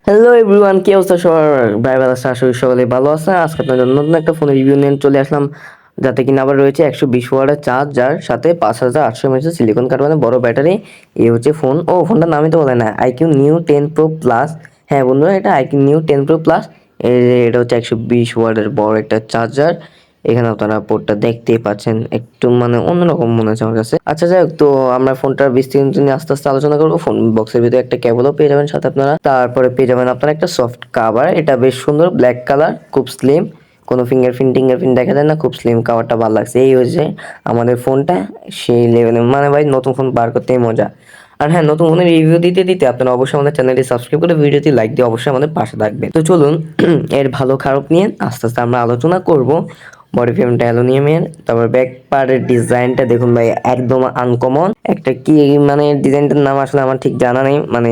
Hello everyone, কি অবস্থা সবার? ভাই ভালো আছে, আশা করি সকলে ভালো আছে। আজকে আপনাদের নতুন একটা ফোনের রিভিউ নিয়ে চলে আসলাম, যাতে কিনা আবার রয়েছে 120 ওয়াটের চার্জার, সাথে 5800 mAh সিলিকন কার্বনের বড় ব্যাটারি। এই হচ্ছে ফোন। ফোনটার নামই তো বলে না, আইকিউ নিউ 10 Pro প্লাস। হ্যাঁ বন্ধুরা, এটা আইকিউ নিউ 10 Pro প্লাস। এটা হচ্ছে 120 ওয়াটের বড় একটা চার্জার। এখানে আপনারা পোর্টটা দেখতেই পাচ্ছেন, একটু মানে অন্যরকম মনে হচ্ছে আমার কাছে। আচ্ছা যাই হোক, তো আমরা ফোনটার বিস্তারিত নিয়ে আস্তে আস্তে আলোচনা করবো। ফোন বক্সের ভিতরে একটা কেবলও পেয়ে যাবেন সাথে আপনারা। তারপরে পেয়ে যাবেন আপনারা একটা সফট কাভার, এটা বেশ সুন্দর, ব্ল্যাক কালার, খুব স্লিম, কোনো ফিঙ্গারপ্রিন্ট দেখা যায় না, খুব স্লিম কাভারটা ভালো লাগছে। এই হচ্ছে আমাদের ফোনটা, সেই লেভেলে মানে ভাই নতুন ফোন বার করতেই মজা। আর হ্যাঁ, নতুন ফোনের রিভিউ দিতে দিতে আপনারা অবশ্যই আমাদের চ্যানেলটি সাবস্ক্রাইব করে ভিডিওটি লাইক দিয়ে অবশ্যই আমাদের পাশে থাকবেন। তো চলুন এর ভালো খারাপ নিয়ে আস্তে আস্তে আমরা আলোচনা করব। বডি ফ্রেমটা অ্যালুমিনিয়ামের, তারপর ব্যাক পার্টের ডিজাইনটা দেখুন ভাই, একদম আনকমন একটা। কি মানে ডিজাইনটার নাম আসলে আমার ঠিক জানা নেই, মানে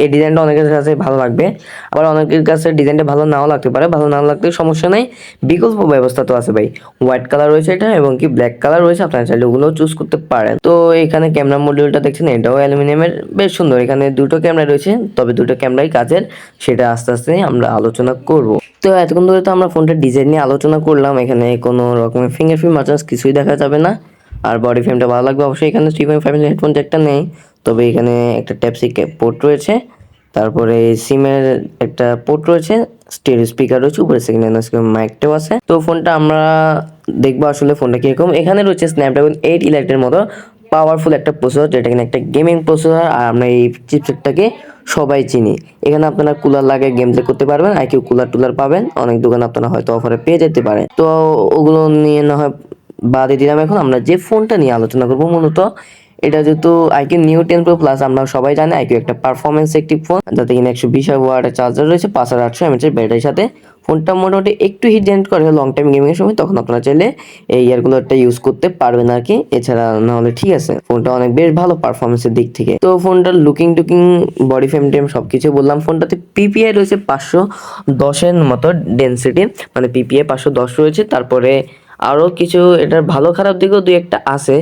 এই ডিজাইনটা অনেকের কাছে ভালো লাগবে, আবার অনেকের কাছে ডিজাইনটা ভালো নাও লাগতে পারে। ভালো না লাগতে সমস্যা নেই, বিকল্প ব্যবস্থা তো আছে ভাই। হোয়াইট কালার রয়েছে এটা, এবং কি ব্ল্যাক কালার রয়েছে, আপনারা চাইলে ওগুলোও চুজ করতে পারেন। তো এখানে ক্যামেরা মডিউলটা দেখছেন, এটাও অ্যালুমিনিয়ামের, বেশ সুন্দর। এখানে দুটো ক্যামেরা রয়েছে, তবে দুটো ক্যামেরাই কাজের, সেটা আস্তে আস্তে আমরা আলোচনা করব। তো এতক্ষণ ধরে তো আমরা ফোনটার ডিজাইন নিয়ে আলোচনা করলাম, এখানে কোনো রকমের ফিঙ্গারপ্রিন্ট মার্চার্স কিছুই দেখা যাবে না। আর বডি ফ্রেমটা ভালো লাগবে অবশ্যই। এখানে 3.5 হেডফোন জ্যাকটা নেই, তবে এখানে একটা টাইপ সি পোর্ট রয়েছে, তারপরে সিমের একটা পোর্ট রয়েছে, স্টেরিও স্পিকার রয়েছে, উপরে সেকেন্ড হ্যান্ড মাইকটাও আছে। তো ফোনটা আমরা দেখবো আসলে ফোনটা কিরকম। এখানে রয়েছে স্ন্যাপড্রাগন 8 ইলাইটের মতো পাওয়ারফুল একটা প্রসেসর, যেটা কিনা একটা গেমিং প্রসেসর। আর আমরা এই চিপসেটটাকে সবাই চিনি। এখানে আপনারা কুলার লাগে গেম প্লে করতে পারবেন, আইকিউ কুলার টুলার পাবেন অনেক দোকানে, আপনারা হয়তো অফারে পেয়ে যেতে পারেন। তো ওগুলো নিয়ে না হয় বাদে দিলাম। এখন আমরা যে ফোনটা নিয়ে আলোচনা করবো, মূলত এটা যেহেতু আইকিউ নিউ 10 Pro প্লাস, আমরা সবাই জানি আইকিউ একটা পারফরমেন্স একটি ফোন, যাতে কিনা 120 ওয়াটের চার্জার রয়েছে, 5800 mAh ব্যাটারির সাথে। ফোনটা মোটামুটি একটু হিট জেনারেট করে লং টাইম গেমিং এর সময়, তখন আপনারা চাইলে এই ইয়ারগুলোটা ইউজ করতে পারবেন আর কি। এছাড়া না হলে ঠিক আছে, ফোনটা অনেক বেশ ভালো পারফরমেন্সের দিক থেকে। তো ফোনটার লুকিং টুকিং, বডি ফ্রেম টেম সবকিছু বললাম। ফোনটাতে পিপিআই রয়েছে 510-এর মতো ডেন্সিটি, মানে পিপিআই 510 রয়েছে। তারপরে আরও কিছু এটার ভালো খারাপ দিকেও দুই একটা আছে,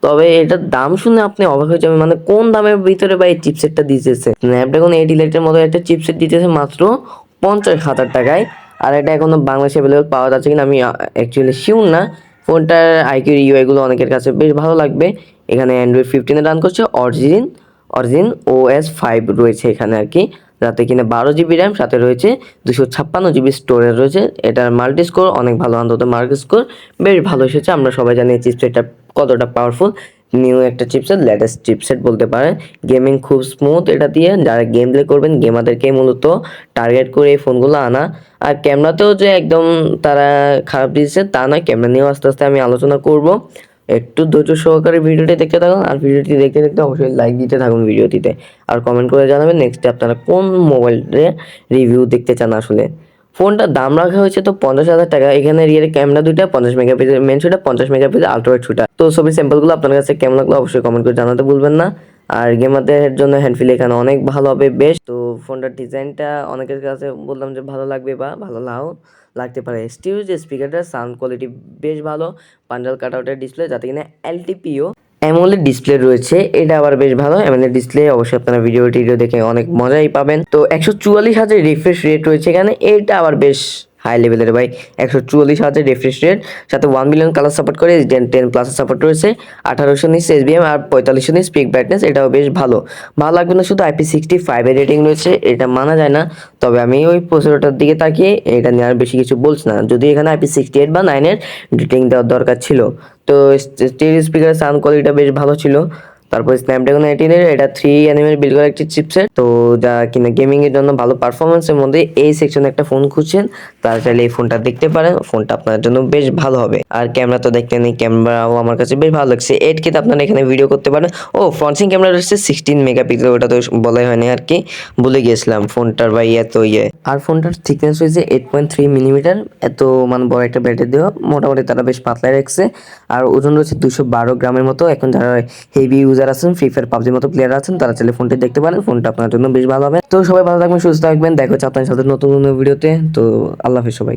তবে এটার দাম শুনে আপনি অবাক হয়ে যাবেন, মানে কোন দামের ভিতরে বা এই চিপসেটটা দিতেছে। স্ন্যাপড্রাগন 8 ইলাইটের মতো একটা চিপসেট দিতেছে মাত্র 50,000 টাকায়। আর এটা এখনো বাংলাদেশে অ্যাভেলেবল পাওয়া যাচ্ছে কিনা আমি অ্যাকচুয়ালি শিওর না। ফোনটার আইকিউ ইউআইগুলো অনেকের কাছে বেশ ভালো লাগবে। এখানে অ্যান্ড্রয়েড 15-এ রান করছে, অরিজিন OS 5 রয়েছে এখানে আর কি, যাতে কিনা 12 GB র্যাম, সাথে রয়েছে 256 GB স্টোরেজ রয়েছে। এটার মাল্টি স্কোর অনেক ভালো, অন্তত মাল্টি স্কোর বেশ ভালো এসেছে। আমরা সবাই জানি এই চিপসেটটা কতটা পাওয়ারফুল। নিউ একটা চিপসেট, লেটেস্ট চিপসেট বলতে পারেন। গেমিং খুব স্মুথ এটা দিয়ে, যারা গেম প্লে করবেন গেমারদেরকে মূলত টার্গেট করে এই ফোনগুলো আনা। আর ক্যামেরাতেও যে একদম তারা খারাপ দিয়েছে তা নয়, ক্যামেরা নিয়েও আস্তে আস্তে আমি আলোচনা করব। একটু ধৈর্য সহকারে ভিডিওটি দেখতে থাকুন, আর ভিডিওটি দেখতে দেখতে অবশ্যই লাইক দিতে থাকুন ভিডিওটিতে, আর কমেন্ট করে জানাবেন নেক্সটে আপনারা কোন মোবাইলের রিভিউ দেখতে চান। আসলে ফোনটার দাম রাখা হয়েছে তো 50,000 টাকা। এখানে রিয়ের ক্যামেরা দুইটা, 50 মেগাপিক্সেল মেন শুটা, 50 মেগাপিক্সেল আল্ট্রাওয়াইড শুটা। তো ছবি স্যাম্পলগুলো আপনার কাছে কেমন লাগলো অবশ্যই কমেন্ট করে জানাতে ভুলবেন না। আর গেমারদের জন্য হ্যান্ডফিল এখানে অনেক ভালো হবে, বেশ। তো ফোনটার ডিজাইনটা অনেকের কাছে বললাম যে ভালো লাগবে বা ভালো নাও লাগতে পারে। স্টিরিও যে স্পিকারটা, সাউন্ড কোয়ালিটি বেশ ভালো, পাঞ্জাল কাটআউটের ডিসপ্লে, যাতে কিনা এলটিপিও অ্যামোলেড ডিসপ্লে রয়েছে, এটা আবার বেশ ভালো। অ্যামোলেড ডিসপ্লে অবশ্যই আপনারা ভিডিও দেখে অনেক মজাই পাবেন। তো 144 হাজার রিফ্রেশ রেট রয়েছে এখানে, এটা আবার বেশ হাই লেভেলের ভাই। 144 হাজার রিফ্রেশ রেট, সাথে 1 মিলিয়ন কালার সাপোর্ট করে, S10+ সাপোর্ট রয়েছে, 1800 নিটস SBM আর 4500 নিটস পিক ব্রাইটনেস, এটাও বেশ ভালো। ভালো লাগবে না শুধু IP65 এর রেটিং রয়েছে, এটা মানা যায় না। তবে আমি ওই প্রসেসরটার দিকে তাকিয়ে এটা নিয়ে আর বেশি কিছু বলছি না, যদি এখানে IP68 বা 9-এর রেটিং দেওয়ার দরকার ছিল। তো স্টেরিও স্পিকারের সাউন্ড কোয়ালিটিটা বেশ ভালো ছিল। তারপর স্ন্যাপড্রাগন 18-এর এটা 3nm বিল্ড করা একটি চিপসেট, তো যা কিনা গেমিং এর জন্য ভালো পারফরমেন্সের মধ্যে এই সেকশনে একটা ফোন খুঁজছেন, তারা চাইলে এই ফোনটা দেখতে পারেন। ফোনটা আপনার জন্য বেশ ভালো হবে। আর ক্যামেরা তো দেখতে নেই, ক্যামেরাও আমার কাছে বেশ ভালো লাগছে। 8K তে আপনারা এখানে ভিডিও করতে পারেন। ফ্রন্ট ক্যামেরা রয়েছে 16 মেগাপিক্সেল, ওটা তো বলাই হয়নি আর কি, ভুলে গিয়েছিলাম ফোনটার ভাই এত ইয়ে। আর ফোনটার থিকনেস রয়েছে 8.3 মিলিমিটার, এত মানে বড় একটা ব্যাটারি দেওয়া, মোটামুটি তারা বেশ পাতলাই রাখছে। আর ওজন রয়েছে 212 গ্রামের মতো। এখন যারা হেভি ইউজার আছেন, ফ্রি ফায়ার পাবজির মতো প্লেয়ার আছেন, তারা চাইলে ফোনটি দেখতে পারেন। ফোনটা আপনার জন্য বেশ ভালো হবে। তো সবাই ভালো থাকবেন, সুস্থ থাকবেন, দেখা হচ্ছে আপনার সাথে নতুন ভিডিওতে। তো আল্লাহ হাফেজ সবাই।